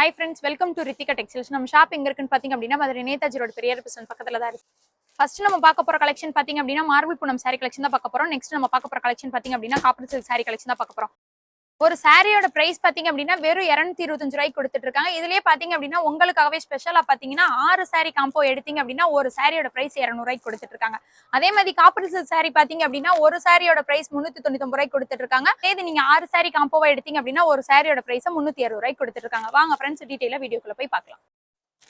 Hi friends, welcome to Ritika Tex. நம்ம shop எங்க இருக்குன்னு பாத்தீங்க அப்படின்னா மதுரை நேதாஜி ரோட் பெரியார் பஸ் பக்கத்துல தான் இருக்கு. ஃபர்ஸ்ட் நம்ம பார்க்க போற கலெக்ஷன் பாத்தீங்க அப்படின்னா மார்பிள் பூனம் saree கலெக்ஷன் தான் பார்க்க போறோம். நெக்ஸ்ட் நம்ம பார்க்க போற கலெக்ஷன் பாத்தீங்க அப்படின்னா காப்பர் சில்க் saree கலெக்ஷன் தான் பார்க்க போறோம். ஒரு சாரியோட பிரைஸ் பாத்தீங்க அப்படின்னா வெறும் 225 ரூபாய்க்கு கொடுத்துட்டு இருக்காங்க. இதுலயே பாத்தீங்க அப்படின்னா உங்களுக்காகவே ஸ்பெஷலா பாத்தீங்கன்னா 6 சாரி காம்போ எடுத்தீங்க அப்படின்னா ஒரு சாரியோட பிரைஸ் 200 ரூபாய்க்கு கொடுத்துட்டு இருக்காங்க. அதே மாதிரி காப்பர் சில்க் சாரி பாத்தீங்க அப்படின்னா ஒரு சாரியோட பிரைஸ் 399 ரூபாய்க்கு கொடுத்துட்டு இருக்காங்க. இது நீங்க 6 சாரி காம்போவா எடுத்தீங்க அப்படின்னா ஒரு சாரியோட பிரைஸ் 360 ரூபாய்க்கு கொடுத்துட்டு இருக்காங்க. வாங்க ஃப்ரெண்ட்ஸ் டீடைலா வீடியோக்குள்ள போய் பார்க்கலாம்.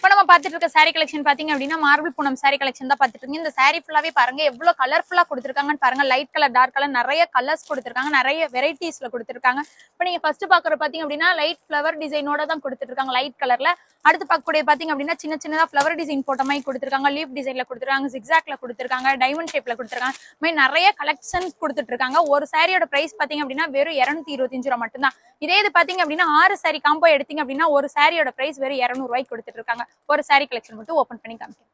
இப்ப நம்ம பாத்துட்டு இருக்க சாரி கலெக்ஷன் பாத்தீங்க அப்படின்னா மார்பிள் பூனம் சாரி கலெக்ஷன் தான் பாத்துட்டு இருக்கீங்க. இந்த சாரி ஃபுல்லாவே பாருங்க எவ்வளவு கலர்ஃபுல்லா கொடுத்துருக்காங்கன்னு பாருங்க. லைட் கலர், டார்க் கலர் நிறைய கலர்ஸ் கொடுத்துருக்காங்க, நிறைய வெரைட்டிஸ்ல கொடுத்துருக்காங்க. இப்ப நீங்க ஃபர்ஸ்ட் பாக்குற பாத்தீங்க அப்படின்னா லைட் ஃபிளவர் டிசைனோட தான் கொடுத்துட்டு இருக்காங்க, லைட் கலர்ல. அடுத்து பார்க்கக்கூடிய பாத்தீங்க அப்படின்னா சின்ன சின்னதா ஃபிளவர் டிசைன் போட்ட மாதிரி கொடுத்துருக்காங்க, லீஃப் டிசைன்ல கொடுத்துருக்காங்க, ஜிக்ஸாக்ல கொடுத்துருக்காங்க, டைமண்ட் ஷேப்ல கொடுத்துருக்காங்க. இந்த மாதிரி நிறைய கலெக்ஷன்ஸ் கொடுத்துட்டு இருக்காங்க. ஒரு சாரியோட பிரைஸ் பாத்தீங்க அப்படின்னா வெறும் 225 ரூபாய் மட்டும் தான். இதே இது பாத்தீங்க அப்படின்னா 6 சாரி காம்போ எடுத்தீங்க அப்படின்னா ஒரு சாரியோட பிரைஸ் வெறும் 200 ரூபாய்க்கு கொடுத்துட்டு இருக்காங்க. ஒரு சாரி கலெக்ஷன் மட்டும் ஓபன் பண்ணி காமிக்கிறேன்.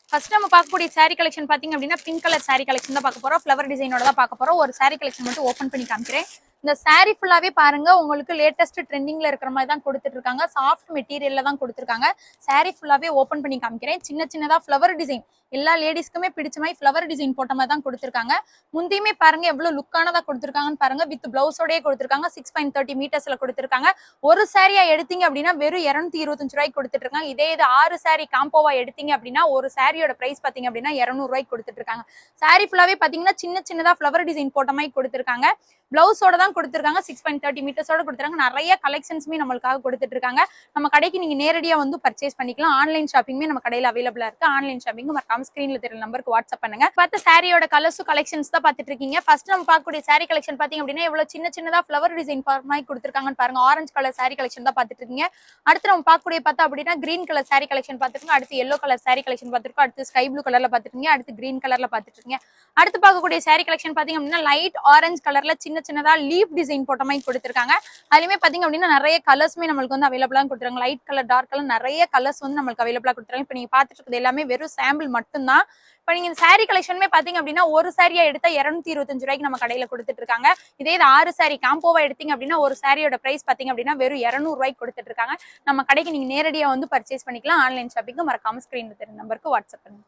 ஃபர்ஸ்ட் நம்ம பார்க்கக்கூடிய சாரி கலெக்ஷன் பாத்தீங்க அப்படின்னா பிங்க் கலர் சாரி கலெக்ஷன் தான் பார்க்க போறோம். ஃபிளவர் டிசைனோட தான் பார்க்க போறோம். ஒரு சாரி கலெக்ஷன் மட்டும் ஓபன் பண்ணி காமிக்கிறேன். இந்த சாரி ஃபுல்லாவே பாருங்க உங்களுக்கு லேட்டஸ்ட் ட்ரெண்டிங்ல இருக்கிற மாதிரி தான் கொடுத்துட்டு இருக்காங்க. சாஃப்ட் மெட்டீரியல்ல தான் கொடுத்துருக்காங்க. சாரி ஃபுல்லாவே ஓபன் பண்ணி காமிக்கிறேன். சின்ன சின்னதா ஃபிளவர் டிசைன் எல்லா லேடிஸ்க்குமே பிடிச்ச மாதிரி ஃபிளவர் டிசைன் போட்ட மாதிரி தான் கொடுத்துருக்காங்க. முந்தையுமே பாருங்க எவ்வளவு லுக்கானதா கொடுத்துருக்காங்கன்னு பாருங்க. வித் பிளவுஸோடய கொடுத்துருக்காங்க. 6.30 மீட்டர்ஸ்ல கொடுத்துருக்காங்க. ஒரு சாரியா எடுத்தீங்க அப்படின்னா வெறும் 225 ரூபாய்க்கு கொடுத்துட்டு இருக்காங்க. இதே இது 6 சாரி காம்போவா எடுத்தீங்க அப்படின்னா ஒரு சாரியோட பிரைஸ் பாத்தீங்க அப்படின்னா 200 ரூபாய்க்கு கொடுத்துட்டு இருக்காங்க. சாரி ஃபுல்லாவே பாத்தீங்கன்னா சின்ன சின்னதா ஃபிளவர் டிசைன் போட்ட மாதிரி கொடுத்துருக்காங்க. பிளவுஸோட தான் கொடுத்துருக்காங்க. 6.30 மீட்டர்ஸோட கொடுத்துருக்காங்க. நிறைய கலெக்ஷன்ஸுமே நம்மளுக்காக கொடுத்துட்டு இருக்காங்க. நம்ம கடைக்கு நீங்க நேரடியா வந்து பர்ச்சேஸ் பண்ணிக்கலாம். ஆன்லைன் ஷாப்பிங்குமே நம்ம கடையில அவைலபிளா இருக்கு. ஆன்லைன் ஷாப்பிங் மறக்காம ஸ்கிரீன்ல தெரியற நம்பருக்கு வாட்ஸ்அப் பண்ணுங்க. பார்த்த சாரியோட கலர்ஸும் கலெக்ஷன்ஸ் தான் பார்த்துட்டு இருக்கீங்க. ஃபர்ஸ்ட் நம்ம பார்க்கக்கூடிய சாரி கலெக்ஷன் பாத்தீங்க அப்படின்னா எவ்வளவு சின்ன சின்னதா ஃபிளவர் டிசைன் மாதிரி கொடுத்துருக்காங்கன்னு பாருங்க. ஆரஞ்சு கலர் சாரி கலெக்ஷன் தான் பார்த்துட்டு இருக்கீங்க. அடுத்து நம்ம பார்க்கக்கூடிய பார்த்தா அப்படின்னா கிரீன் கலர் சாரி கலெக்ஷன் பார்த்துருக்கோம். அடுத்து எல்லோ கலர் சாரி கலெக்ஷன் பார்த்துருக்கோம். அடுத்து ஸ்கை ப்ளூ கலர்ல பார்த்துருக்கீங்க. அடுத்து கிரீன் கலர்ல பார்த்துட்டு இருக்கீங்க. அடுத்து பார்க்கக்கூடிய சாரி கலெக்ஷன் பாத்தீங்க அப்படின்னா லைட் ஆரஞ்சு கலர்ல சின்ன சின்னதா லீப் டிசைன் போட்ட மாதிரி கொடுத்துருக்காங்க. அதுலயுமே பாத்தீங்க அப்படின்னா நிறைய கலர்ஸ்மே நம்மளுக்கு வந்து அவைலபிளா கொடுத்துருக்காங்க. லைட் கலர், டார்க் கலர் நிறைய கலர்ஸ் வந்து நம்மளுக்கு அவைலபிளா கொடுத்துருக்காங்க. இப்ப நீங்க பாத்துட்டு இருக்கிறது எல்லாமே வெறும் சாம்பிள் மட்டும்தான். இப்ப நீங்க சாரி கலெக்ஷனுமே பாத்தீங்க அப்படின்னா ஒரு சாரியா எடுத்தா 225 ரூபாய்க்கு நம்ம கடையில கொடுத்துட்டு இருக்காங்க. இதே இது 6 சாரி காம்போவா எடுத்தீங்க அப்படின்னா ஒரு சாரியோட பிரைஸ் பாத்தீங்க அப்படின்னா வெறும் 200 ரூபாய்க்கு கொடுத்துட்டு இருக்காங்க. நம்ம கடைக்கு நீங்க நேரடியா வந்து பர்ச்சேஸ் பண்ணிக்கலாம். ஆன்லைன் ஷாப்பிங் மறக்காம ஸ்கிரீன்ல தெரியும் நம்பருக்கு வாட்ஸ்அப் பண்ணுங்க.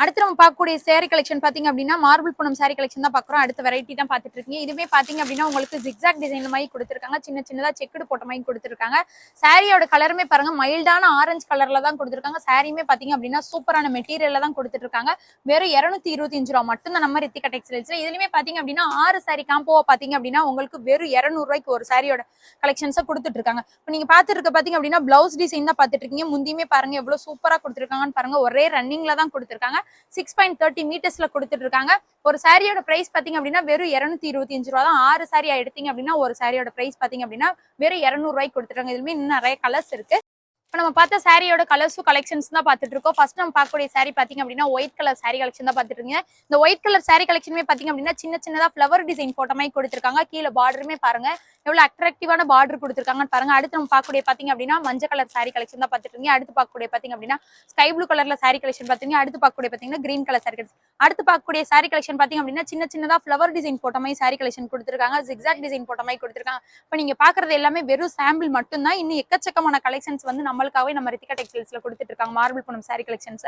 அடுத்து நம்ம பார்க்கக்கூடிய சாரி கலெக்ஷன் பாத்தீங்க அப்படின்னா மார்பிள் பூனம் சாரி கலெக்ஷன் தான் பாக்குறோம். அடுத்த வெரைட்டி தான் பாத்துட்டு இருக்கீங்க. இதுவே பாத்தீங்க அப்படின்னா உங்களுக்கு ஜிக்ஸாக் டிசைன் மாதிரி கொடுத்துருக்காங்க. சின்ன சின்னதா செக்குடு போட்ட மாதிரி கொடுத்துருக்காங்க. சாரியோட கலருமே பாருங்க மைல்டான ஆரஞ்சு கலர்ல தான் கொடுத்துருக்காங்க. சாரியுமே பாத்தீங்க அப்படின்னா சூப்பரான மெட்டீரியல்ல தான் கொடுத்துட்டு இருக்காங்க. வெறும் 225 ரூபாய் மட்டும் தான் நம்ம ரித்திகா டெக்ஸ்டைல்ஸ்ல. இதுலயுமே பாத்தீங்க அப்படின்னா 6 சாரி காம்போவா பாத்தீங்க அப்படின்னா உங்களுக்கு வெறும் 200 ரூபாய்க்கு ஒரு சாரியோட கலெக்ஷன்ஸா கொடுத்துட்டு இருக்காங்க. இப்ப நீங்க பாத்துட்டு இருக்க பாத்தீங்க அப்படின்னா பிளவுஸ் டிசைன் தான் பாத்துட்டு இருக்கீங்க. முந்தியுமே பாருங்க எவ்வளவு சூப்பரா கொடுத்துருக்காங்கன்னு பாருங்க. ஒரே ரன்னிங்ல தான் கொடுத்துருக்காங்க. 6.30 மீட்டர்ஸ்ல கொடுத்துட்டு இருக்காங்க. ஒரு சாரியோட பிரைஸ் பாத்தீங்க அப்படின்னா வெறும் 225 ரூபாய் தான். 6 சாரியா எடுத்தீங்க அப்படின்னா ஒரு சாரியோட பிரைஸ் பாத்தீங்க அப்படின்னா வெறும் 200 ரூபாய்க்கு கொடுத்துருக்காங்க. இதுலயுமே இன்னும் நிறைய கலர்ஸ் இருக்கு. இப்ப நம்ம பார்த்த சாரியோட கலர்ஸும் கலெக்ஷன்ஸ் தான் பார்த்துட்டு இருக்கோம். ஃபர்ஸ்ட் நம்ம பார்க்கக்கூடிய சாரி பாத்தீங்க அப்படின்னா ஒயிட் கலர் சாரி கலெக்ஷன் தான் பார்த்துட்டு இருக்கீங்க. இந்த ஒயிட் கலர் சாரி கலெக்ஷனுமே பாத்தீங்க அப்படின்னா சின்ன சின்னதா ஃபிளவர் டிசைன் போட்ட மாதிரி கொடுத்துருக்காங்க. கீழே பார்டருமே பாருங்க எவ்வளவு அட்ராக்டிவான பார்டர் கொடுத்துருக்காங்கன்னு பாருங்க. அடுத்து நம்ம பார்க்கக்கூடிய பாத்தீங்க அப்படின்னா மஞ்சள் கலர் சாரி கலெக்ஷன் தான் பார்த்துட்டு இருக்கீங்க. அடுத்து பார்க்கக்கூடிய பாத்தீங்க அப்படின்னா ஸ்கை ப்ளூ கலர்ல சாரி கலெக்ஷன் பாத்தீங்க. அடுத்து பார்க்கக்கூடிய பாத்தீங்கன்னா கிரீன் கலர் சாரி கலெக்ஷன். அடுத்து பார்க்கக்கூடிய சாரி கலெக்ஷன் பாத்தீங்க அப்படின்னா சின்ன சின்னதா ஃபிளவர் டிசைன் போட்ட மாதிரி சாரி கலெக்ஷன் கொடுத்துருக்காங்க. ஜிக்ஸாக் டிசைன் போட்ட மாதிரி கொடுத்துருக்காங்க. இப்ப நீங்க பாக்குறது எல்லாமே வெறும் சாம்பிள் மட்டும் தான். இன்னும் எக்கச்சக்கமான கலெக்ஷன்ஸ் வந்து நம்மளுக்காகவே நம்ம ரித்திகா டெக்ஸ்டைல்ஸ்ல கொடுத்துட்டு இருக்காங்க. மார்பிள் பூனம் சாரி கலெக்ஷன்ஸ்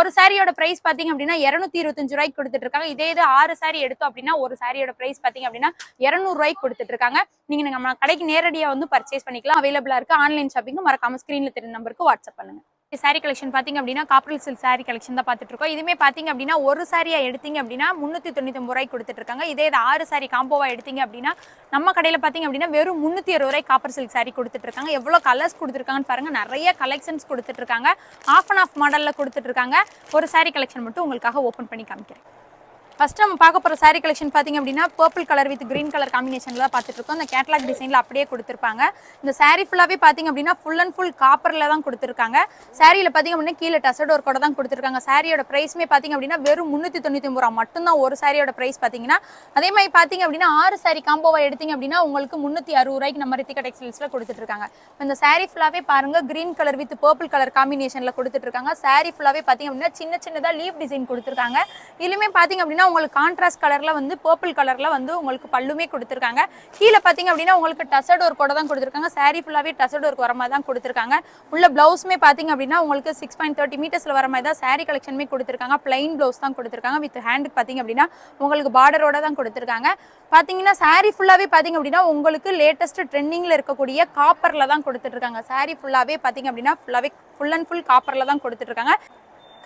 ஒரு சாரியோட பிரைஸ் பாத்தீங்க அப்படின்னா 225 ரூபாய்க்கு கொடுத்துட்டு இருக்காங்க. இதே இது 6 சாரி எடுத்தோம் அப்படின்னா ஒரு சாரியோட பிரைஸ் பாத்தீங்க அப்படின்னா 200 ரூபாய்க்கு கொடுத்துட்டு இருக்காங்க. நீங்க நம்ம கடைக்கு நேரடியா வந்து பர்ச்சேஸ் பண்ணிக்கலாம். அவைலபிளா இருக்கு. ஆன்லைன் ஷாப்பிங் மறக்காம ஸ்கிரீன்ல தெரியும் நம்பருக்கு வாட்ஸ்அப் பண்ணுங்க. சாரி கலெக்ஷன் பாத்தீங்க அப்படின்னா காப்பர் சில்க் சாரி கலெக்ஷன் தான் பாத்துட்டு இருக்கோம். இதுமே பாத்தீங்க அப்படின்னா ஒரு சாரியா எடுத்தீங்க அப்படின்னா 399 ரூபாய்க்கு கொடுத்துட்டு இருக்காங்க. இதே 6 சாரி காம்போவா எடுத்தீங்க அப்படின்னா நம்ம கடையில பாத்தீங்க அப்படின்னா வெறும் 360 ரூபாய் காப்பர் சில்க் சாரி கொடுத்துட்டு இருக்காங்க. எவ்வளவு கலர்ஸ் கொடுத்துருக்காங்கன்னு பாருங்க. நிறைய கலெக்ஷன்ஸ் கொடுத்துட்டு இருக்காங்க. ஆஃப் அண்ட் ஆஃப் மாடல்ல கொடுத்துட்டு இருக்காங்க. ஒரு சாரி கலெக்ஷன் மட்டும் உங்களுக்காக ஓபன் பண்ணி காமிக்கிறேன். ஃபர்ஸ்ட் நம்ம பார்க்க போற சாரி கலெக்ஷன் பாத்தீங்க அப்படின்னா purple colour with green colour காம்பினேஷன்ல தான் பார்த்துட்டு இருக்கோம். இந்த கேட்டலாக் டிசைன்ல அப்படியே கொடுத்துருப்பாங்க. இந்த சாரி ஃபுல்லாவே பாத்தீங்க அப்படின்னா ஃபுல் அண்ட் ஃபுல் காப்பர்ல தான் கொடுத்துருக்காங்க. சாரியில பாத்தீங்க அப்படின்னா கீழே டசட் ஒர்க்கோட தான் கொடுத்துருக்காங்க. சாரியோட பிரைஸ்மே பாத்தீங்க அப்படின்னா வெறும் 399 ரூபாய் மட்டும் தான் ஒரு சாரியோட பிரைஸ் பாத்தீங்கன்னா. அதே மாதிரி பாத்தீங்க அப்படின்னா 6 சாரி காம்போவா எடுத்தீங்க அப்படின்னா உங்களுக்கு 360 ரூபாய்க்கு நம்ம ரித்திகா டெக்ஸ்டைல்ஸ்ல கொடுத்துட்டு இருக்காங்க. இந்த சாரி ஃபுல்லாவே பாருங்க green colour with purple colour காம்பினேஷன்ல கொடுத்துட்டு இருக்காங்க. சாரி ஃபுல்லாவே பாத்தீங்க அப்படின்னா சின்ன சின்னதா லீஃப் டிசைன் கொடுத்துருக்காங்க. இதுலயுமே பாத்தீங்க அப்படின்னா உங்களுக்கு கான்ட்ராஸ்ட் கலர்ல வந்து பர்பிள் கலர்ல வந்து உங்களுக்கு பல்லுமே கொடுத்துருக்காங்க. கீழே பாத்தீங்க அப்படின்னா உங்களுக்கு டசர்ட் ஒர்க் கூட தான் கொடுத்துருக்காங்க. saree ஃபுல்லாவே டசர்ட் ஒர்க் வர மாதிரி தான் கொடுத்துருக்காங்க. உள்ள பிளவுஸ்மே பாத்தீங்க அப்படின்னா உங்களுக்கு 6.30 மீட்டர்ஸ்ல வர மாதிரி தான் saree கலெக்ஷனுமே கொடுத்துருக்காங்க. பிளைன் பிளவுஸ் தான் கொடுத்துருக்காங்க. வித் ஹேண்டுக்கு பாத்தீங்க அப்படின்னா உங்களுக்கு பார்டரோட தான் கொடுத்துருக்காங்க. பாத்தீங்கன்னா saree ஃபுல்லாவே பாத்தீங்க அப்படின்னா உங்களுக்கு லேட்டஸ்ட் ட்ரெண்டிங்ல இருக்கக்கூடிய காப்பர்ல தான் கொடுத்துட்டு இருக்காங்க. saree ஃபுல்லாவே பாத்தீங்க அப்படின்னா ஃபுல் அண்ட் ஃபுல் காப்பர்ல தான் கொடுத்துட்டு இருக்காங்க.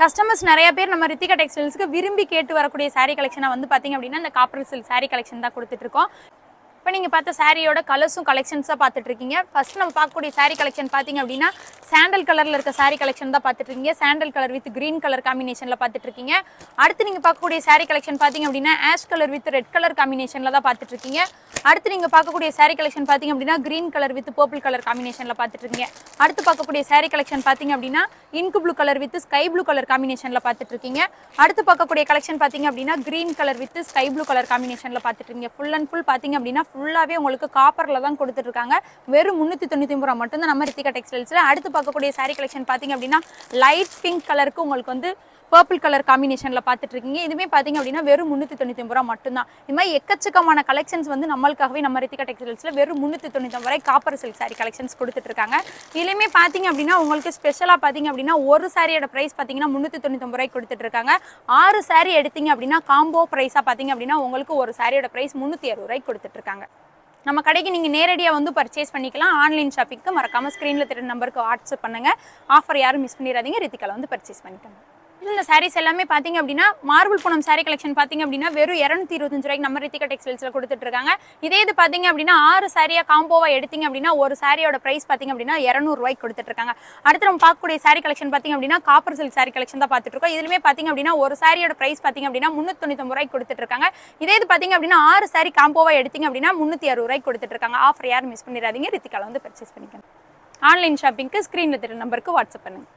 கஸ்டமர்ஸ் நிறைய பேர் நம்ம ரித்திகா டெக்ஸ்டைல்ஸ்க்கு விரும்பி கேட்டு வரக்கூடிய saree கலெக்ஷனை வந்து பாத்தீங்க அப்படின்னா இந்த காப்பர் சில்க் saree கலெக்ஷன் தான் கொடுத்துட்டு இருக்கோம். இப்போ நீங்கள் பார்த்த சாரியோட கலர்ஸும் கலெக்ஷன்ஸாக பார்த்துட்டு இருக்கீங்க. ஃபர்ஸ்ட் நம்ம பார்க்கக்கூடிய saree கலெக்ஷன் பார்த்தீங்க அப்படின்னா சாண்டல் கலரில் இருக்க saree கலெக்ஷன் தான் பார்த்துட்டு இருக்கீங்க. Sandal colour with green colour காம்பினேஷனில் பார்த்துட்டு இருக்கீங்க. அடுத்து நீங்கள் பார்க்கக்கூடிய saree கலெக்ஷன் பார்த்தீங்க அப்படின்னா ash colour with red colour காம்பினேஷனில் தான் பார்த்துட்டு இருக்கீங்க. அடுத்து நீங்கள் பார்க்கக்கூடிய saree கலெக்ஷன் பார்த்தீங்க அப்படின்னா green colour with purple colour காம்பினேஷனில் பார்த்துட்டு இருக்கீங்க. அடுத்து பார்க்கக்கூடிய saree கலெக்ஷன் பார்த்தீங்க அப்படின்னா இங்கு blue colour with sky blue colour காம்பினேஷனில் பார்த்துட்டு இருக்கீங்க. அடுத்து பார்க்கக்கூடிய கலெக்ஷன் பார்த்தீங்க அப்படின்னா green colour with sky blue colour காம்பினேஷனில் பார்த்துட்டு இருக்கீங்க. ஃபுல் அண்ட் ஃபுல் பார்த்தீங்க அப்படின்னா ஃபுல்லாகவே உங்களுக்கு காப்பர்ல தான் கொடுத்துட்டு இருக்காங்க. வெறும் 399 ரூபாய் மட்டும் தான் நம்ம ரித்திகா டெக்ஸ்டைல்ஸ்ல. அடுத்து பார்க்கக்கூடிய saree கலெக்ஷன் பாத்தீங்க அப்படின்னா லைட் பிங்க் கலருக்கு உங்களுக்கு வந்து பர்பிள் கலர் காம்பினேஷன்ல பார்த்துட்டு இருக்கீங்க. இதுமே பாத்தீங்க அப்படின்னா வெறும் 399 ரூபாய் மட்டும் தான். இது மாதிரி எக்கச்சக்கமான கலெக்ஷன்ஸ் வந்து நம்மளுக்காகவே நம்ம ரித்திகா டெக்ஸ்டைல்ஸ்ல வெறும் 399 ரூபாய் காப்பர் சில்க் saree கலெக்ஷன்ஸ் கொடுத்துட்டு இருக்காங்க. இதுலயுமே பாத்தீங்க அப்படின்னா உங்களுக்கு ஸ்பெஷலா பாத்தீங்க அப்படின்னா ஒரு சாரியோட பிரைஸ் பாத்தீங்கன்னா 399 ரூபாய் கொடுத்துட்டு இருக்காங்க. 6 saree எடுத்தீங்க அப்படின்னா காம்போ பிரைஸா பாத்தீங்க அப்படின்னா உங்களுக்கு ஒரு சாரியோட பிரைஸ் 360 ரூபாய் கொடுத்துட்டு இருக்காங்க. நம்ம கடைக்கு நீங்கள் நேரடியாக வந்து பர்ச்சேஸ் பண்ணிக்கலாம். ஆன்லைன் ஷாப்பிங்க்கு மறக்காமல் ஸ்க்ரீனில் தெரியுற நம்பருக்கு வாட்ஸ்அப் பண்ணுங்கள். ஆஃபர் யாரும் மிஸ் பண்ணிடாதீங்க. ரித்திகால வந்து பர்ச்சேஸ் பண்ணிக்கோங்க. இந்த சாரீஸ் எல்லாமே பார்த்தீங்க அப்படின்னா மார்பிள் பூனம் saree கலெக்ஷன் பார்த்தீங்க அப்படின்னா வெறும் 225 ரூபாய்க்கு நம்ம ரித்திகா டெக்ஸ்டைல்ஸில் கொடுத்துட்டு இருக்காங்க. இதே இது பார்த்தீங்க அப்படின்னா 6 சாரியா காம்போவா எடுத்தீங்க அப்படின்னா ஒரு சாரியோட பிரைஸ் பார்த்தீங்க அப்படின்னா 200 ரூபாய்க்கு கொடுத்துட்டு இருக்காங்க. அடுத்து நம்ம பார்க்கக்கூடிய saree கலெக்ஷன் பார்த்தீங்க அப்படின்னா காப்பர் சில்க் saree கலெக்ஷன் தான் பார்த்துட்டு இருக்கோம். இதுலயுமே பார்த்தீங்க அப்படின்னா ஒரு சாரியோட பிரைஸ் பார்த்தீங்க அப்படின்னா 399 ரூபாய்க்கு கொடுத்துட்டு இருக்காங்க. இதே இது பார்த்தீங்க அப்படின்னா 6 saree காம்போவா எடுத்தீங்க அப்படின்னா 360 ரூபாய்க்கு கொடுத்துட்டு இருக்காங்க. ஆஃபர் யாரும் மிஸ் பண்ணிடாதீங்க. ரித்திகால வந்து பர்ச்சேஸ் பண்ணிக்கோங்க. ஆன்லைன் ஷாப்பிங்க்கு ஸ்க்ரீனில் தெரியுற நம்பருக்கு வாட்ஸ்அப் பண்ணுங்க.